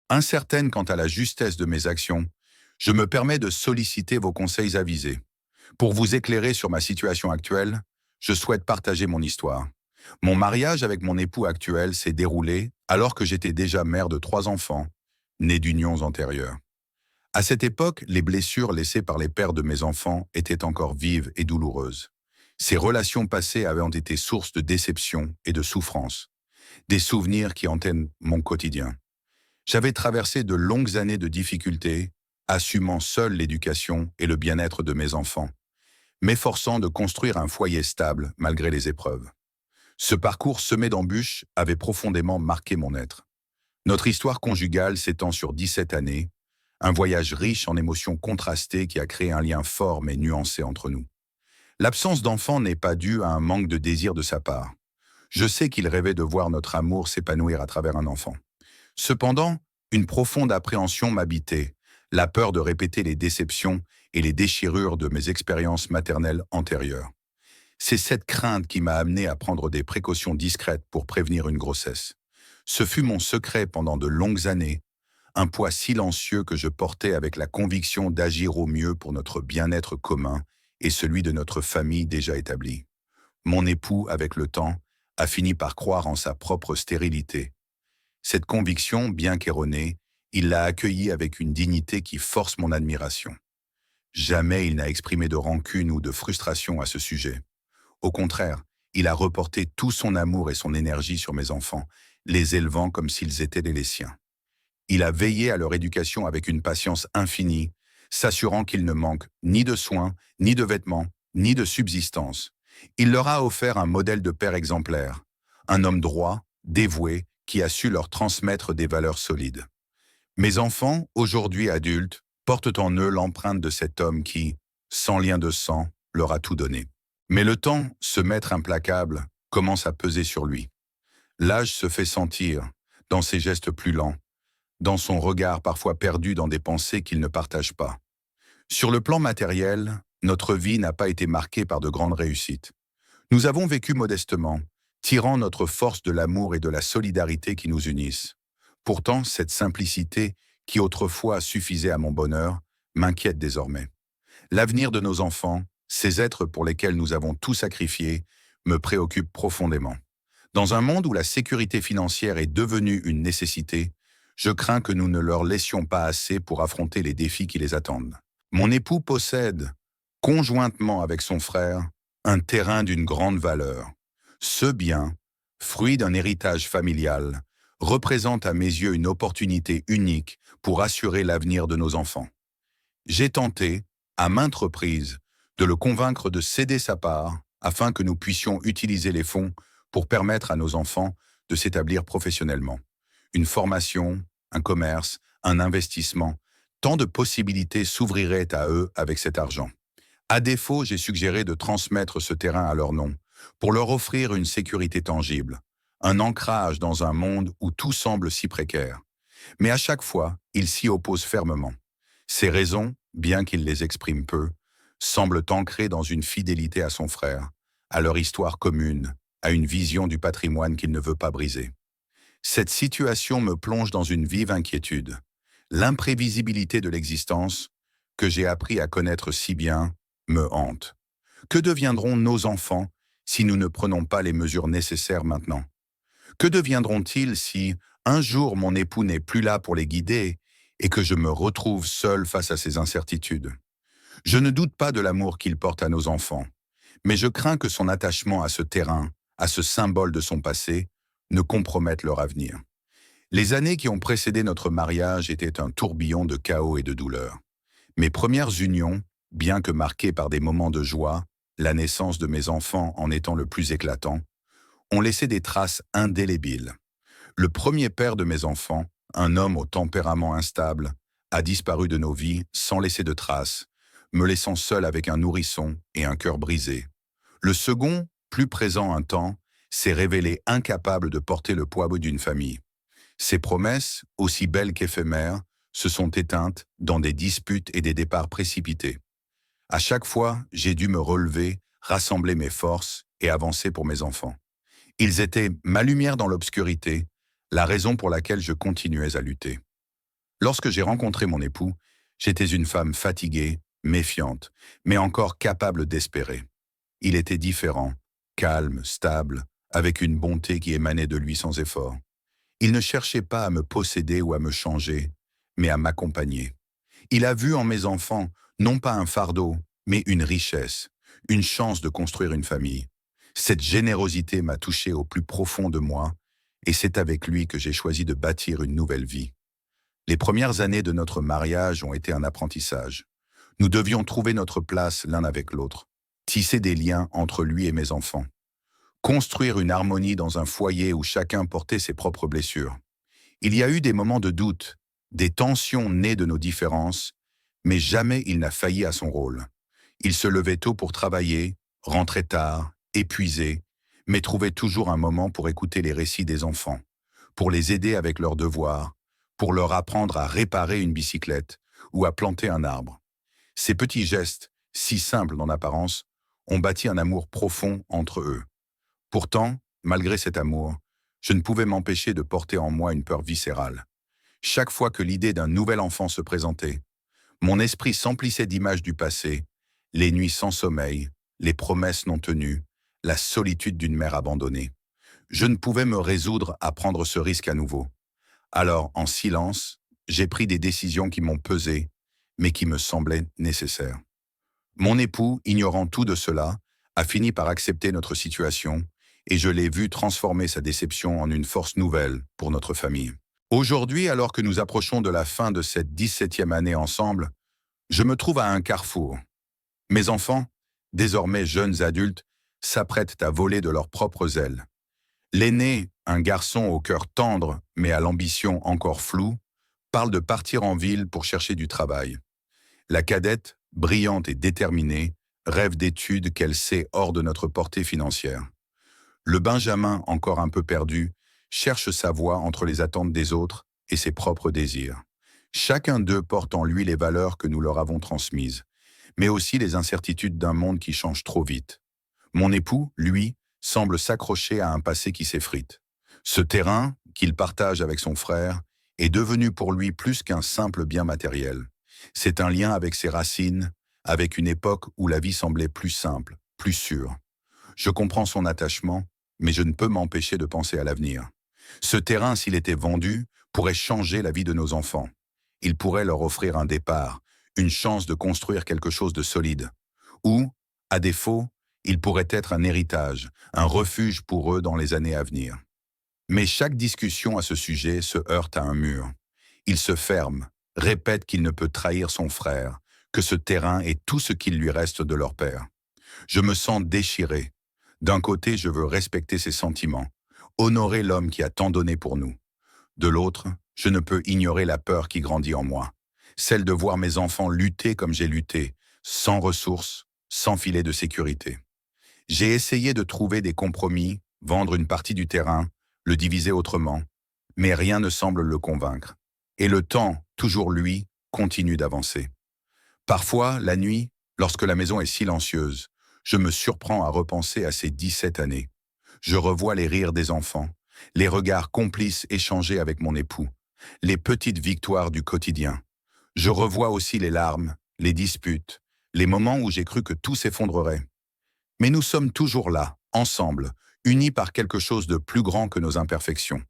Incertaine quant à la justesse de mes actions, je me permets de solliciter vos conseils avisés. Pour vous éclairer sur ma situation actuelle, je souhaite partager mon histoire. Mon mariage avec mon époux actuel s'est déroulé alors que j'étais déjà mère de 3 enfants, nés d'unions antérieures. À cette époque, les blessures laissées par les pères de mes enfants étaient encore vives et douloureuses. Ces relations passées avaient été source de déception et de souffrance, des souvenirs qui hantaient mon quotidien. J'avais traversé de longues années de difficultés, assumant seul l'éducation et le bien-être de mes enfants, m'efforçant de construire un foyer stable malgré les épreuves. Ce parcours semé d'embûches avait profondément marqué mon être. Notre histoire conjugale s'étend sur 17 années, un voyage riche en émotions contrastées qui a créé un lien fort mais nuancé entre nous. L'absence d'enfant n'est pas due à un manque de désir de sa part. Je sais qu'il rêvait de voir notre amour s'épanouir à travers un enfant. Cependant, une profonde appréhension m'habitait, la peur de répéter les déceptions et les déchirures de mes expériences maternelles antérieures. C'est cette crainte qui m'a amené à prendre des précautions discrètes pour prévenir une grossesse. Ce fut mon secret pendant de longues années, un poids silencieux que je portais avec la conviction d'agir au mieux pour notre bien-être commun et celui de notre famille déjà établie. Mon époux, avec le temps, a fini par croire en sa propre stérilité. Cette conviction, bien qu'erronée, il l'a accueillie avec une dignité qui force mon admiration. Jamais il n'a exprimé de rancune ou de frustration à ce sujet. Au contraire, il a reporté tout son amour et son énergie sur mes enfants, les élevant comme s'ils étaient les siens. Il a veillé à leur éducation avec une patience infinie, s'assurant qu'ils ne manquent ni de soins, ni de vêtements, ni de subsistance. Il leur a offert un modèle de père exemplaire, un homme droit, dévoué, qui a su leur transmettre des valeurs solides. Mes enfants, aujourd'hui adultes, portent en eux l'empreinte de cet homme qui, sans lien de sang, leur a tout donné. Mais le temps, ce maître implacable, commence à peser sur lui. L'âge se fait sentir, dans ses gestes plus lents, dans son regard parfois perdu dans des pensées qu'il ne partage pas. Sur le plan matériel, notre vie n'a pas été marquée par de grandes réussites. Nous avons vécu modestement, tirant notre force de l'amour et de la solidarité qui nous unissent. Pourtant, cette simplicité, qui autrefois suffisait à mon bonheur, m'inquiète désormais. L'avenir de nos enfants, ces êtres pour lesquels nous avons tout sacrifié, me préoccupe profondément. Dans un monde où la sécurité financière est devenue une nécessité, je crains que nous ne leur laissions pas assez pour affronter les défis qui les attendent. Mon époux possède, conjointement avec son frère, un terrain d'une grande valeur. Ce bien, fruit d'un héritage familial, représente à mes yeux une opportunité unique pour assurer l'avenir de nos enfants. J'ai tenté, à maintes reprises, de le convaincre de céder sa part afin que nous puissions utiliser les fonds pour permettre à nos enfants de s'établir professionnellement. Une formation, un commerce, un investissement, tant de possibilités s'ouvriraient à eux avec cet argent. À défaut, j'ai suggéré de transmettre ce terrain à leur nom, pour leur offrir une sécurité tangible, un ancrage dans un monde où tout semble si précaire. Mais à chaque fois, ils s'y opposent fermement. Ces raisons, bien qu'ils les expriment peu, semblent ancrées dans une fidélité à son frère, à leur histoire commune, à une vision du patrimoine qu'il ne veut pas briser. Cette situation me plonge dans une vive inquiétude. L'imprévisibilité de l'existence, que j'ai appris à connaître si bien, me hante. Que deviendront nos enfants si nous ne prenons pas les mesures nécessaires maintenant? Que deviendront-ils si, un jour, mon époux n'est plus là pour les guider et que je me retrouve seul face à ces incertitudes? Je ne doute pas de l'amour qu'il porte à nos enfants, mais je crains que son attachement à ce terrain, à ce symbole de son passé, ne compromette leur avenir. Les années qui ont précédé notre mariage étaient un tourbillon de chaos et de douleur. Mes premières unions, bien que marquées par des moments de joie, la naissance de mes enfants en étant le plus éclatant, ont laissé des traces indélébiles. Le premier père de mes enfants, un homme au tempérament instable, a disparu de nos vies sans laisser de traces, me laissant seul avec un nourrisson et un cœur brisé. Le second, plus présent un temps, s'est révélé incapable de porter le poids d'une famille. Ses promesses, aussi belles qu'éphémères, se sont éteintes dans des disputes et des départs précipités. À chaque fois, j'ai dû me relever, rassembler mes forces et avancer pour mes enfants. Ils étaient ma lumière dans l'obscurité, la raison pour laquelle je continuais à lutter. Lorsque j'ai rencontré mon époux, j'étais une femme fatiguée, méfiante, mais encore capable d'espérer. Il était différent, calme, stable, avec une bonté qui émanait de lui sans effort. Il ne cherchait pas à me posséder ou à me changer, mais à m'accompagner. Il a vu en mes enfants non pas un fardeau, mais une richesse, une chance de construire une famille. Cette générosité m'a touché au plus profond de moi, et c'est avec lui que j'ai choisi de bâtir une nouvelle vie. Les premières années de notre mariage ont été un apprentissage. Nous devions trouver notre place l'un avec l'autre, tisser des liens entre lui et mes enfants, construire une harmonie dans un foyer où chacun portait ses propres blessures. Il y a eu des moments de doute, des tensions nées de nos différences, mais jamais il n'a failli à son rôle. Il se levait tôt pour travailler, rentrait tard, épuisé, mais trouvait toujours un moment pour écouter les récits des enfants, pour les aider avec leurs devoirs, pour leur apprendre à réparer une bicyclette ou à planter un arbre. Ces petits gestes, si simples en apparence, ont bâti un amour profond entre eux. Pourtant, malgré cet amour, je ne pouvais m'empêcher de porter en moi une peur viscérale. Chaque fois que l'idée d'un nouvel enfant se présentait, mon esprit s'emplissait d'images du passé, les nuits sans sommeil, les promesses non tenues, la solitude d'une mère abandonnée. Je ne pouvais me résoudre à prendre ce risque à nouveau. Alors, en silence, j'ai pris des décisions qui m'ont pesé, mais qui me semblaient nécessaires. Mon époux, ignorant tout de cela, a fini par accepter notre situation, et je l'ai vu transformer sa déception en une force nouvelle pour notre famille. Aujourd'hui, alors que nous approchons de la fin de cette 17e année ensemble, je me trouve à un carrefour. Mes enfants, désormais jeunes adultes, s'apprêtent à voler de leurs propres ailes. L'aîné, un garçon au cœur tendre mais à l'ambition encore floue, parle de partir en ville pour chercher du travail. La cadette, brillante et déterminée, rêve d'études qu'elle sait hors de notre portée financière. Le Benjamin, encore un peu perdu, cherche sa voie entre les attentes des autres et ses propres désirs. Chacun d'eux porte en lui les valeurs que nous leur avons transmises, mais aussi les incertitudes d'un monde qui change trop vite. Mon époux, lui, semble s'accrocher à un passé qui s'effrite. Ce terrain, qu'il partage avec son frère, est devenu pour lui plus qu'un simple bien matériel. C'est un lien avec ses racines, avec une époque où la vie semblait plus simple, plus sûre. Je comprends son attachement, mais je ne peux m'empêcher de penser à l'avenir. Ce terrain, s'il était vendu, pourrait changer la vie de nos enfants. Il pourrait leur offrir un départ, une chance de construire quelque chose de solide. Ou, à défaut, il pourrait être un héritage, un refuge pour eux dans les années à venir. Mais chaque discussion à ce sujet se heurte à un mur. Il se ferme, répète qu'il ne peut trahir son frère, que ce terrain est tout ce qu'il lui reste de leur père. Je me sens déchiré. D'un côté, je veux respecter ses sentiments, honorer l'homme qui a tant donné pour nous. De l'autre, je ne peux ignorer la peur qui grandit en moi, celle de voir mes enfants lutter comme j'ai lutté, sans ressources, sans filet de sécurité. J'ai essayé de trouver des compromis, vendre une partie du terrain, le diviser autrement, mais rien ne semble le convaincre. Et le temps, toujours lui, continue d'avancer. Parfois, la nuit, lorsque la maison est silencieuse, je me surprends à repenser à ces 17 années. Je revois les rires des enfants, les regards complices échangés avec mon époux, les petites victoires du quotidien. Je revois aussi les larmes, les disputes, les moments où j'ai cru que tout s'effondrerait. Mais nous sommes toujours là, ensemble, unis par quelque chose de plus grand que nos imperfections.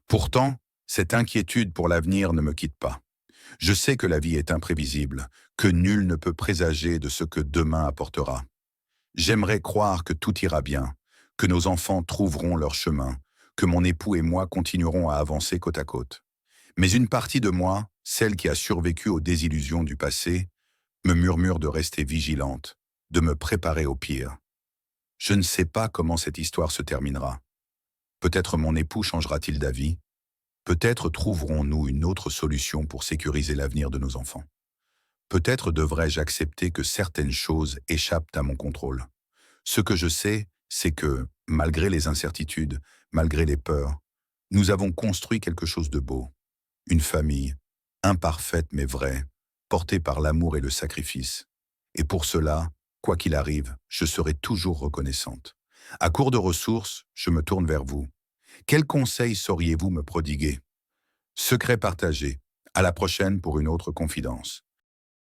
Pourtant, cette inquiétude pour l'avenir ne me quitte pas. Je sais que la vie est imprévisible, que nul ne peut présager de ce que demain apportera. J'aimerais croire que tout ira bien, que nos enfants trouveront leur chemin, que mon époux et moi continuerons à avancer côte à côte. Mais une partie de moi, celle qui a survécu aux désillusions du passé, me murmure de rester vigilante, de me préparer au pire. Je ne sais pas comment cette histoire se terminera. Peut-être mon époux changera-t-il d'avis. Peut-être trouverons-nous une autre solution pour sécuriser l'avenir de nos enfants. Peut-être devrais-je accepter que certaines choses échappent à mon contrôle. Ce que je sais, c'est que, malgré les incertitudes, malgré les peurs, nous avons construit quelque chose de beau. Une famille, imparfaite mais vraie, portée par l'amour et le sacrifice. Et pour cela, quoi qu'il arrive, je serai toujours reconnaissante. À court de ressources, je me tourne vers vous. Quels conseils sauriez-vous me prodiguer? Secret partagé. À la prochaine pour une autre confidence.